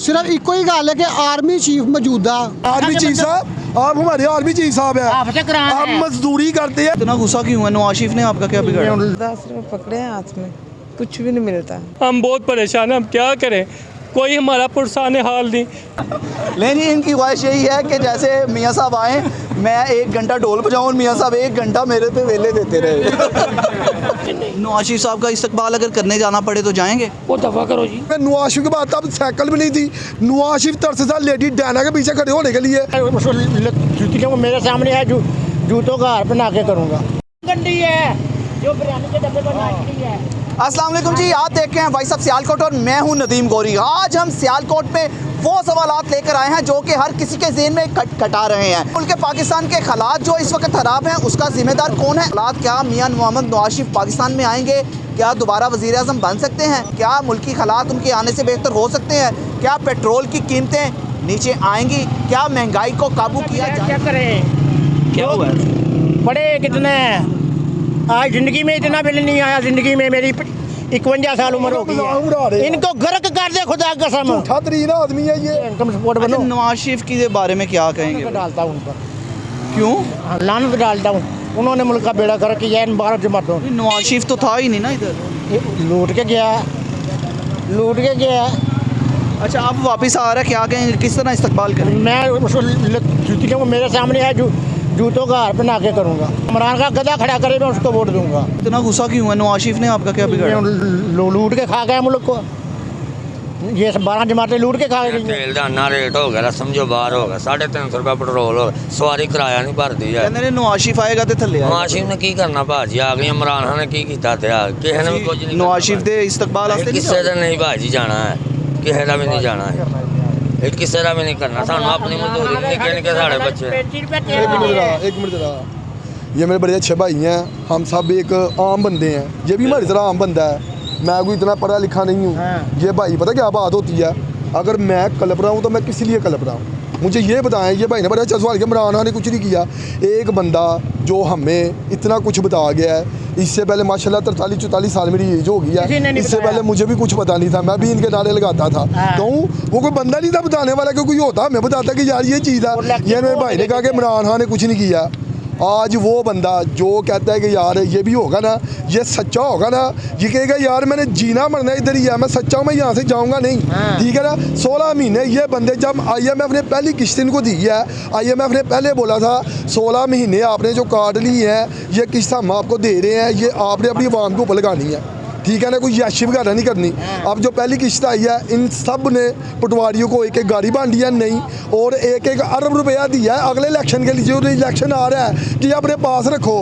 सिर्फ इको ही गल है कि आर्मी चीफ मौजूदा आर्मी चीफ साहब, आप हमारे आर्मी चीफ साहब है, आप मजदूरी करते हैं। इतना गुस्सा क्यों है? नवाज शरीफ ने आपका क्या बिगाड़ा? 10 रुपये पकड़े हैं हाथ में, कुछ भी नहीं मिलता। हम बहुत परेशान हैं, हम क्या करें, कोई हमारा पुरसाने हाल नहीं। लेकिन इनकी ख्वाहिश यही है कि जैसे मियाँ साहब आए, मैं 1 घंटा ढोल बजाऊँ, मियाँ साहब 1 घंटा मेरे पे वेले देते रहे। नवाज शरीफ साहब का इस्तकबाल अगर करने जाना पड़े तो जाएंगे? वो दफा करो जी। नवाज शरीफ के बाद तब साइकिल भी नहीं थी। नवाज शरीफ तरस था लेडी डायना के पीछे खड़े होने के लिए। जूतियों को मेरे सामने है, जूतों का हार बना के करूँगा। गंदी है जो बिरयानी के डब्बे पर नाचती है। अस्सलाम वालेकुम जी, आप देख रहे हैं वॉइस ऑफ सियालकोट और मैं हूं नदीम गौरी। आज हम सियालकोट में वो सवालात लेकर आए हैं जो कि हर किसी के ज़हन में कटा रहे हैं। मुल्क पाकिस्तान के हालात जो इस वक्त खराब हैं, उसका जिम्मेदार कौन है? हालात क्या मियां मोहम्मद नवाज शरीफ पाकिस्तान में आएंगे? क्या दोबारा वज़ीर आज़म बन सकते हैं? क्या मुल्की हालात उनके आने से बेहतर हो सकते हैं? क्या पेट्रोल की कीमतें नीचे आएंगी? क्या महंगाई को काबू किया जाए? क्या करें, क्या हुआ? बड़े कितने आज ज़िंदगी में इतना बिल नहीं आया। ज़िंदगी में मेरी 51 साल उम्र हो गई है। इनको गर्क कर दे खुदा कसम। झूठा तरीन आदमी है ये। इनकम सपोर्ट बनो। नवाज शरीफ के बारे में क्या कहेंगे? डालता हूँ उन पर, क्यों लानत डालता हूँ। उन्होंने मुल्क का बेड़ा कर किया इन 12 जमातों। नवाज शरीफ तो था ही नहीं ना इधर, लूट के गया। अच्छा आप वापस आ रहे हैं, क्या कहेंगे, किस तरह इस्तकबाल करें? मैं उसको जूतियों को मेरे सामने है, जूतों का हार बना के करूँगा। इमरान का गधा खड़ा करे मैं उसको वोट दूंगा। इतना गुस्सा क्यों है? नवाज शरीफ ने आपका क्या बिगाड़ा? लूट के खा गए मुल्क को, ये 12 जमातें लूट के खा गई। तेल का ना रेट हो गया, समझो बाहर हो गया, 350 रुपये पेट्रोल हो, सवारी किराया नहीं भरती है। कहते नवाज शरीफ आएगा तो थले नवाज शरीफ ने की करना भाजी, आ गई इमरान खान ने की किया किसी ने भी कुछ नहीं। नवाज शरीफ के इस्तकबाल किसी का नहीं भाजी जाना है, किसी का भी नहीं जाना है, किसी का भी नहीं करना। सानू अपनी मजदूरी निके निके साढ़े बच्चे। एक मिनट जरा, ये मेरे बड़े अच्छे भाई हैं, हम सब एक आम बंदे हैं, ये भी हमारी तरह आम बंदा है। मैं कोई इतना पढ़ा लिखा नहीं हूँ। ये भाई पता क्या बात होती है, अगर मैं कलप रहा हूँ तो मैं किस लिए कलप रहा हूँ? मुझे ये बताएं। ये भाई ने बड़ा अच्छा सवाल किया, इमरान खान ने कुछ नहीं किया। एक बंदा जो हमें इतना कुछ बता गया है, इससे पहले माशाल्लाह 43-44 साल मेरी एज हो गई है, इससे पहले मुझे भी कुछ पता नहीं था, मैं भी इनके नारे लगाता था। तो वो कोई बंदा नहीं था बताने वाला, क्योंकि होता हमें बताता कि यार ये चीज़ है। ये मेरे भाई ने कहा कि इमरान खान ने कुछ नहीं किया। आज वो बंदा जो कहता है कि यार ये भी होगा ना, ये सच्चा होगा ना, ये कहेगा यार मैंने जीना मरना इधर ही है, मैं सच्चा हूँ, मैं यहाँ से जाऊँगा नहीं। ठीक है ना। 16 महीने ये बंदे, जब IMF ने पहली किस्त इनको दी है, IMF ने पहले बोला था 16 महीने आपने जो कार्ड ली है, ये किस्त हम आपको दे रहे हैं, ये आपने अपनी आवाम के ऊपर लगानी है। ठीक है ना, कोई याशी वगैरह नहीं करनी। अब जो पहली किस्त आई है, इन सब ने पटवारियों को 1-1 गाड़ी बांटी है नहीं, और 1-1 अरब रुपया दिया है अगले इलेक्शन के लिए। जो इलेक्शन आ रहा है कि अपने पास रखो।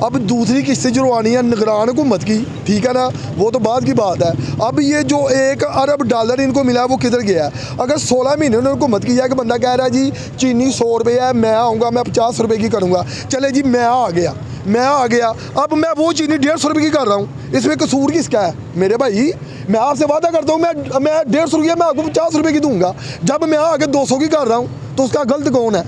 अब दूसरी किस्त जुड़वानी है निगरान हुकूमत की। ठीक है ना, वो तो बाद की बात है। अब ये जो 1 अरब डॉलर इनको मिला है वो किधर गया है? अगर 16 महीने उन्होंने हुकूमत की है कि बंदा कह रहा है जी चीनी 100 रुपये है, मैं आऊँगा मैं 50 रुपये की करूँगा, चले जी मैं आ गया। अब मैं वो चीनी 150 रुपये की कर रहा हूँ, इसमें कसूर किसका है? मेरे भाई मैं आपसे वादा करता हूँ, मैं 150 रुपये मैं आपको 50 रुपये की दूंगा। जब मैं आगे 200 की कर रहा हूँ तो उसका गलत कौन है?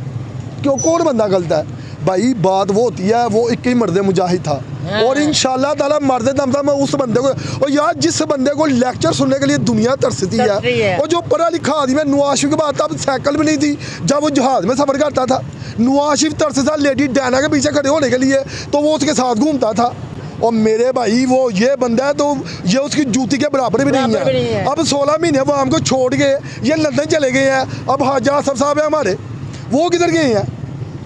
कौन बंदा गलत है? भाई बात वो होती है, वो एक ही मर्द मुजाहिद था, और इंशाल्लाह ताला मर्द दम था मैं उस बंदे को। और यार जिस बंदे को लेक्चर सुनने के लिए दुनिया तरसती है, और जो पढ़ा लिखा आदमी है, नवाज शरीफ के बाद तब साइकिल भी नहीं थी जब वो जहाज में सफ़र करता था। नवाज शरीफ तरसता लेडी डायना के पीछे खड़े होने के लिए, तो वो उसके साथ घूमता था। और मेरे भाई वो ये बंदा है तो ये उसकी जूती के बराबर भी नहीं है। अब 16 महीने वो हमको छोड़ के ये लंदन चले गए हैं। अब हाजा आसफ साहब है हमारे, वो किधर गए हैं?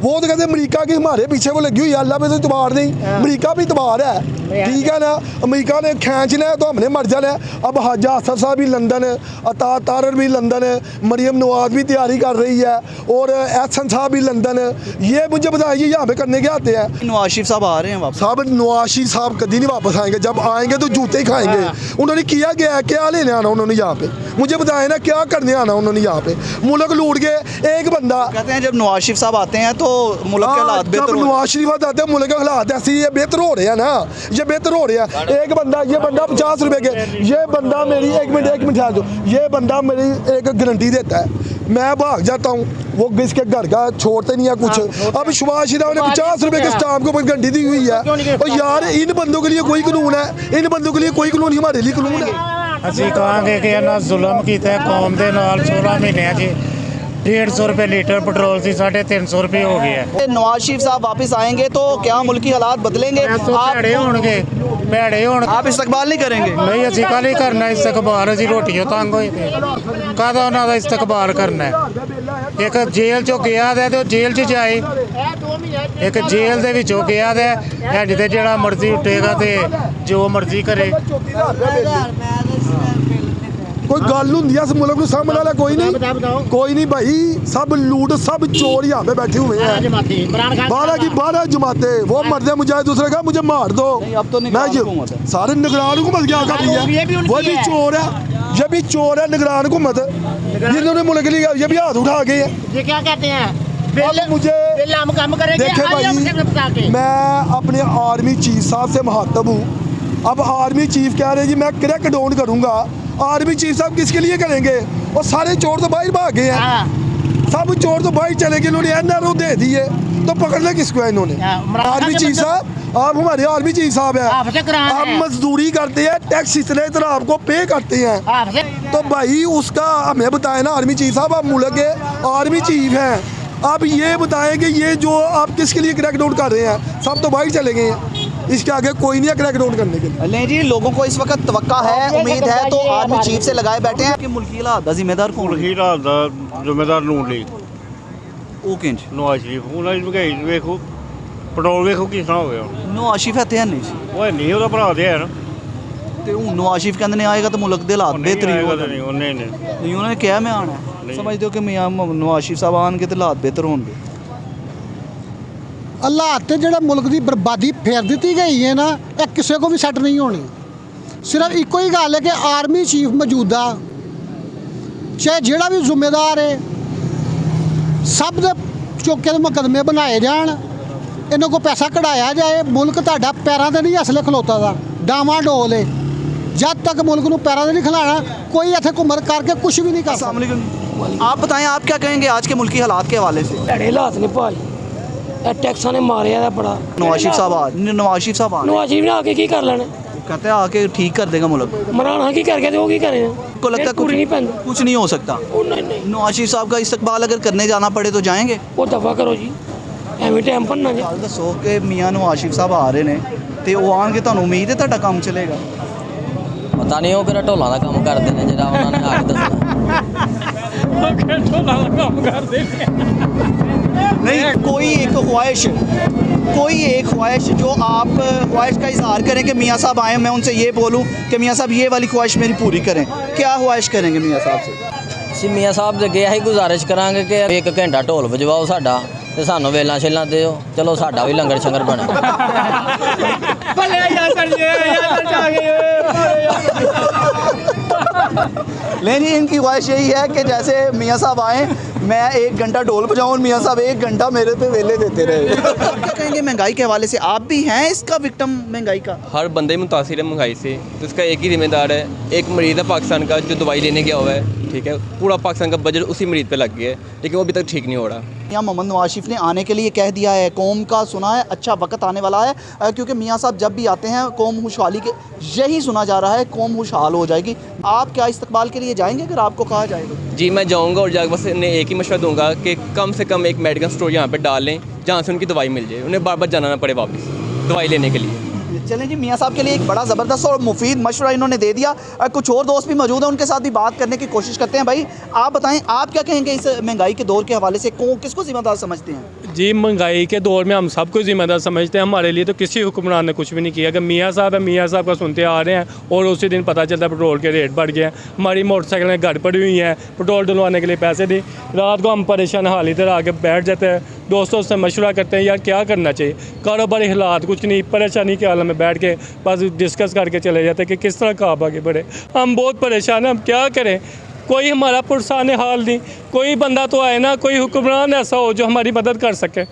वो तो कहते अमेरिका की हमारे पीछे वो लगी हुई है, अल्लाह पे तो इतबार नहीं, अमेरिका भी इतबार है। ठीक है ना, अमेरिका ने खींचना है तो हमने मर जाना है। अब हाजा आसफ साहब भी लंदन, अता तारर भी लंदन, मरियम नवाज भी तैयारी कर रही है, और एहसन साहब भी लंदन। ये मुझे बताइए यहाँ पे करने के आते हैं? नवाज शरीफ साहब आ रहे हैं वापस? साहब नवाज शरीफ साहब कभी नहीं वापस आएंगे, जब आएंगे तो जूते ही खाएंगे। उन्होंने किया गया है, क्या लेने आना उन्होंने यहाँ पे? मुझे बताए ना क्या करने आना उन्होंने यहाँ पे? मुल्क लूट के एक बंदा कहते हैं जब नवाज शरीफ साहब आते हैं तो मुल्क के हालात बेहतर हो। नवाज शरीफ आते हैं मुल्क के हालात ऐसे ये बेहतर हो रहे हैं ना, ये बेहतर हो रहे हैं। एक बंदा, ये बंदा 50 रुपए के, ये बंदा मेरी एक मिनट ध्यान दो, ये बंदा मेरी एक गारंटी देता है, मैं भाग जाता हूँ, वो किसके घर का छोड़ते नहीं है कुछ। अब सुभाष राव ने 50 रुपए के स्टाम्प के ऊपर गारंटी दी हुई है। और यार इन बंदों के लिए कोई कानून है? इन बंदों के लिए कोई कानून, हमारे लिए कानून है? ਅਸੀਂ ਕਹਾਂਗੇ ਕਿ ਇਹਨਾਂ ਜ਼ੁਲਮ ਕੀਤਾ ਹੈ ਕੌਮ ਦੇ ਨਾਲ 16 ਮਹੀਨਿਆਂ 'ਚ 150 रुपये लीटर पेट्रोल से 350 रुपये हो गया है। नवाज शरीफ साहब वापस आएंगे तो क्या मुल्की हालात बदलेंगे? भैड़े होंगे आप इस्तकबाल नहीं करेंगे? नहीं असी कल ही करना इस्तकबाल, असी रोटियों तंग होए थे कदा उन्हों का इस्तकबाल करना है। एक जेल चो गया है तो जेल च जाए, एक जेल दे विचों गया है हैड ते जिहड़ा मर्जी उठेगा तो जो मर्जी करे। कोई गल होंगी इस मुल्क को सामने वाला कोई नहीं भाई, सब लूट सब चोर यहाँ पे बैठे हुए हैं। 12 जमाते वो मरते मुझे दूसरे का मुझे मार दो। अब तो मैं सारे निगरान हुकूमत क्या कर रही है, वो भी चोर है, ये भी चोर है निगरान हुकूमत, जिन्होंने मुल्क के लिए ये भी हाथ उठा गए हैं। ये क्या कहते हैं मुझे देखे भाई, मैं अपने आर्मी चीफ साहब से मुखातब हूँ। अब आर्मी चीफ कह रहे जी मैं क्रैक डाउन करूँगा, आर्मी चीफ साहब किसके लिए करेंगे? और सारे चोर तो बाहर भाग गए हैं, सब चोर तो बाहर चले गए, इन्होंने NRO दे दिए तो पकड़ना किसको है इन्होंने? आर्मी चीफ साहब, आप हमारे आर्मी चीफ साहब हैं, आप मजदूरी करते हैं, टैक्स इतने तरह आपको पे करते हैं, तो भाई उसका हमें बताएं ना। आर्मी चीफ साहब आप मुल्क के आर्मी चीफ हैं, आप ये बताएं कि ये जो आप किसके लिए क्रैकडाउन कर रहे हैं? सब तो बाहर चले गए हैं, इसके आगे कोई नहीं है क्रैकडाउन करने के लिए। नहीं जी, लोगों को इस वक्त तवक्का है, उम्मीद है, तो आर्मी चीफ से लगाए बैठे हैं कि मुल्की हालात दा जिम्मेदार कौन? मुल्की हालात दा जिम्मेदार नून लीग ਉਹ ਕਿੰਜ नवाज शरीफ ਉਹਨਾਂ ਦੀ ਮਹਿੰਗਾਈ ਵੇਖੋ, ਪੈਟਰੋਲ ਵੇਖੋ ਕਿਸ ਤਰ੍ਹਾਂ ਹੋ ਗਿਆ। ਨਵਾਜ਼ ਸ਼ਰੀਫ ਇੱਥੇ ਹੈ ਨਹੀਂ ਜੀ, ਉਹ ਨਹੀਂ ਉਹਦਾ ਭਰਾ ਤੇ ਹੈ ਨਾ, ਤੇ ਹੁਣ ਨਵਾਜ਼ ਸ਼ਰੀਫ ਕਹਿੰਦੇ ਨੇ ਆਏਗਾ ਤਾਂ ਮੁਲਕ ਦੇ ਹਾਲਾਤ ਬਿਹਤਰ ਹੀ ਹੋਣਗੇ। ਨਹੀਂ ਉਹਨੇ ਨਹੀਂ ਉਹਨਾਂ ਨੇ ਕਿਹਾ ਮੈਂ ਆਣਾ ਹੈ, ਸਮਝਦੇ ਹੋ ਕਿ ਮੀਆਂ ਨਵਾਜ਼ ਸ਼ਰੀਫ ਸਾਹਿਬ ਆਣਗੇ ਤੇ ਹਾਲਾਤ ਬਿਹਤਰ ਹੋਣਗੇ? ਹਾਲਾਤ ਤੇ ਜਿਹੜਾ ਮੁਲਕ ਦੀ ਬਰਬਾਦੀ ਫੇਰ ਦਿੱਤੀ ਗਈ ਹੈ ਨਾ, ਇਹ ਕਿਸੇ ਕੋ ਵੀ ਸੈੱਟ ਨਹੀਂ ਹੋਣੀ। ਸਿਰਫ ਇੱਕੋ ਹੀ ਗੱਲ ਹੈ ਕਿ ਆਰਮੀ ਚੀਫ ਮੌਜੂਦਾ ਚਾਹੇ ਜਿਹੜਾ ਵੀ ਜ਼ਿੰਮੇਦਾਰ ਹੈ, ਸਭ ਦੇ ਚੌਕੇ ਦੇ ਮੁਕੱਦਮੇ ਬਣਾਏ ਜਾਣ, ਇਹਨਾਂ ਕੋ ਪੈਸਾ ਕਢਾਇਆ ਜਾਏ। ਮੁਲਕ ਤੁਹਾਡਾ ਪੈਰਾਂ ਤੇ ਨਹੀਂ ਅਸਲੇ ਖਲੋਤਾ ਦਾ, ਡਾਵਾਂ ਡੋਲ ਹੈ। जब तक मुल्क को पैरा नहीं खिलाना, कोई इतने घुमर करके कुछ भी नहीं कर सकता। आप बताएं, आप क्या कहेंगे आज के मुल्की हालात के हवाले से? हालात ने भाई टैक्सा ने मारिया बड़ा। नवाज शरीफ साहब नवाज शरीफ ने आके की कर लेना, कहते हैं आके ठीक कर देगा मुल्क। मराना की करके तो की करें, को लगता है कुछ नहीं हो सकता। नवाज शरीफ साहब का इस्तकबाल अगर करने जाना पड़े तो जाएंगे? वो दफा करो जी, एवं टाइम भरना जी। दसो कि मियाँ नवाज शरीफ साहब आ रहे हैं तो वो आएंगे, तो उम्मीद है तुहाडा काम चलेगा? पता नहीं वो किहड़ा ढोलां दा काम करदे ने जेह्ड़ा उन्हां ने आके दसना। नहीं, कोई एक ख्वाहिश जो आप ख्वाहिश का इजहार करें कि मियाँ साहब आए, मैं उनसे ये बोलूँ कि मियाँ साहब ये वाली ख्वाहिश मेरी पूरी करें, क्या ख्वाहिश करेंगे मियाँ साहब से? ਅਸੀਂ मियाँ साहब ਦੇ ਅੱਗੇ ਇਹੀ ਗੁਜ਼ਾਰਿਸ਼ ਕਰਾਂਗੇ ਕਿ 1 ਘੰਟਾ ਢੋਲ ਵਜਵਾਓ ਸਾਡਾ ਤੇ ਸਾਨੂੰ ਵੇਲਾਂ ਛੇਲਾਂ ਦਿਓ, ਚਲੋ ਸਾਡਾ ਵੀ ਲੰਗਰ ਸ਼ੰਗਰ ਬਣੇ। लेकिन इनकी ख्वाहिश यही है कि जैसे मियाँ साहब आए, मैं 1 घंटा ढोल बजाऊँ और मियाँ साहब 1 घंटा मेरे पे वेले देते रहे। क्या कहेंगे महंगाई के हवाले से? आप भी हैं इसका विक्टिम महंगाई का? हर बंदे मुतासिर है महंगाई से, तो इसका एक ही जिम्मेदार है, एक मरीज़ है पाकिस्तान का जो दवाई लेने गया हुआ है, ठीक है, पूरा पाकिस्तान का बजट उसी मरीज़ पे लग गया है, लेकिन वो अभी तक ठीक नहीं हो रहा। मियाँ मोहम्मद नवाज शरीफ ने आने के लिए कह दिया है, कौम का सुना है अच्छा वक्त आने वाला है, क्योंकि मियाँ साहब जब भी आते हैं कौम खुशहाली के, यही सुना जा रहा है कौम खुशहाल हो जाएगी। आप क्या इस्तकबाल के लिए जाएंगे अगर आपको कहा जाएगा? जी मैं जाऊंगा और जाकर बस इन्हें एक ही मशवरा दूंगा कि कम से कम एक मेडिकल स्टोर यहाँ पे डाल लें जहाँ से उनकी दवाई मिल जाए, उन्हें बार बार जाना ना पड़े वापस दवाई लेने के लिए। चलें जी, मियाँ साहब के लिए एक बड़ा ज़बरदस्त और मुफीद मशवरा इन्होंने दे दिया। कुछ और दोस्त भी मौजूद हैं, उनके साथ भी बात करने की कोशिश करते हैं। भाई आप बताएं, आप क्या कहेंगे इस महंगाई के दौर के हवाले से, किसको जिम्मेदार समझते हैं? जी महंगाई के दौर में हम सबको जिम्मेदार समझते हैं, हमारे लिए तो किसी हुक्मरान ने कुछ भी नहीं किया। अगर मियाँ साहब है, मियाँ साहब का सुनते आ रहे हैं और उसी दिन पता चलता है पेट्रोल के रेट बढ़ गए हैं, हमारी मोटरसाइकिलें घर पड़ी हुई हैं, पेट्रोल डलवाने के लिए पैसे दी, रात को हम परेशान हाल इधर आके बैठ जाते हैं, दोस्तों से मशवरा करते हैं यार क्या करना चाहिए, कारोबारी हालात कुछ नहीं, परेशानी के हाल में बैठ के बस डिस्कस करके चले जाते हैं कि किस तरह काम आगे बढ़े। हम बहुत परेशान हैं, हम क्या करें, कोई हमारा पुरसान हाल नहीं, कोई बंदा तो आए ना, कोई हुक्मरान ऐसा हो जो हमारी मदद कर सके,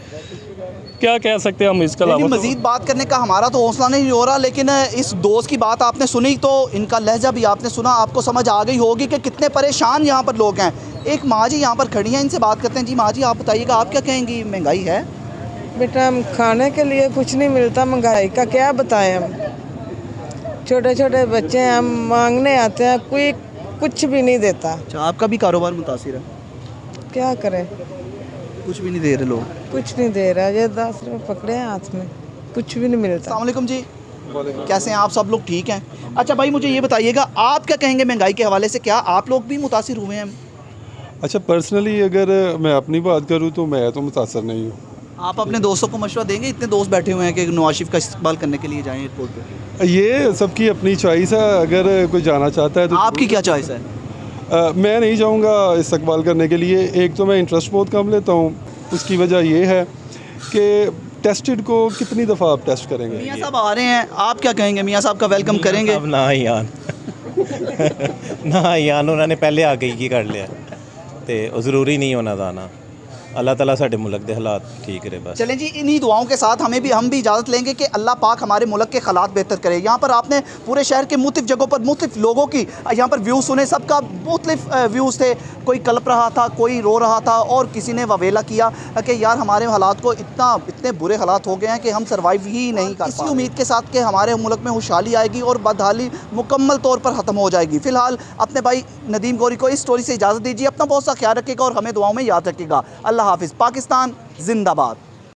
क्या कह सकते हैं हम इसके अलावा। मज़ीद बात करने का हमारा तो हौसला नहीं हो रहा, लेकिन इस दोस्त की बात आपने सुनी तो इनका लहजा भी आपने सुना, आपको समझ आ गई होगी कि कितने परेशान यहाँ पर लोग हैं। एक माँ जी यहाँ पर खड़ी हैं, इनसे बात करते हैं। जी माँ जी आप बताइएगा, आप क्या कहेंगी, महंगाई है? बेटा हम खाने के लिए कुछ नहीं मिलता, महंगाई का क्या बताएं हम। छोटे छोटे बच्चे हैं, हम मांगने आते हैं, कोई कुछ भी नहीं देता। अच्छा, आपका भी कारोबार मुतासिर है? क्या करें, कुछ भी नहीं दे रहे लोग। कुछ नहीं दे रहा। ये 10 रुपये पकड़े हैं हाथ में, कुछ भी नहीं मिलता। अस्सलाम वालेकुम जी, कैसे हैं आप? सब लोग ठीक हैं? अच्छा भाई, मुझे ये बताइएगा, आप क्या कहेंगे महंगाई के हवाले से, क्या आप लोग भी मुतासिर हुए हैं? अच्छा, पर्सनली अगर मैं अपनी बात करूं तो मैं तो मुतासर नहीं हूं। आप अपने दोस्तों को मशवरा देंगे? इतने दोस्त बैठे हुए हैं कि नवाज शरीफ का इस्तेमाल करने के लिए जाएं एयरपोर्ट पे। ये सबकी अपनी चॉइस है, अगर कोई जाना चाहता है तो। आपकी क्या चॉइस है? मैं नहीं जाऊंगा इस्तेमाल करने के लिए। एक तो मैं इंटरेस्ट बहुत कम लेता हूं, उसकी वजह ये है कि टेस्टेड को कितनी दफ़ा आप टेस्ट करेंगे। मियाँ साहब आ रहे हैं, आप क्या कहेंगे? मियाँ साहब का वेलकम करेंगे? ना ही आन ना ही आन, उन्होंने पहले आ गई की कर लिया तो ज़रूरी नहीं होना दाना। अल्लाह ताला साडे मुल्क के हालात ठीक रहे बस। चलें जी, इन्हीं दुआओं के साथ हम भी इजाज़त लेंगे कि अल्लाह पाक हमारे मुल्क के हालात बेहतर करे। यहाँ पर आपने पूरे शहर के मुख्तलिफ जगहों पर मुख्तलिफ लोगों की यहाँ पर व्यू सुने, सबका मुख्तलिफ व्यूज़ थे। कोई कलप रहा था, कोई रो रहा था और किसी ने ववेला किया कि यार हमारे हालात को इतने बुरे हालात हो गए हैं कि हम सर्वाइव ही नहीं कर पाएंगे। इसी उम्मीद के साथ कि हमारे मुल्क में खुशहाली आएगी और बदहाली मुकम्मल तौर पर ख़त्म हो जाएगी। फ़िलहाल अपने भाई नदीम गौरी को इस स्टोरी से इजाज़त दीजिए। अपना बहुत सा ख्याल रखिएगा और हमें दुआओं में याद रखिएगा। अल्लाह हाफिज़। पाकिस्तान जिंदाबाद।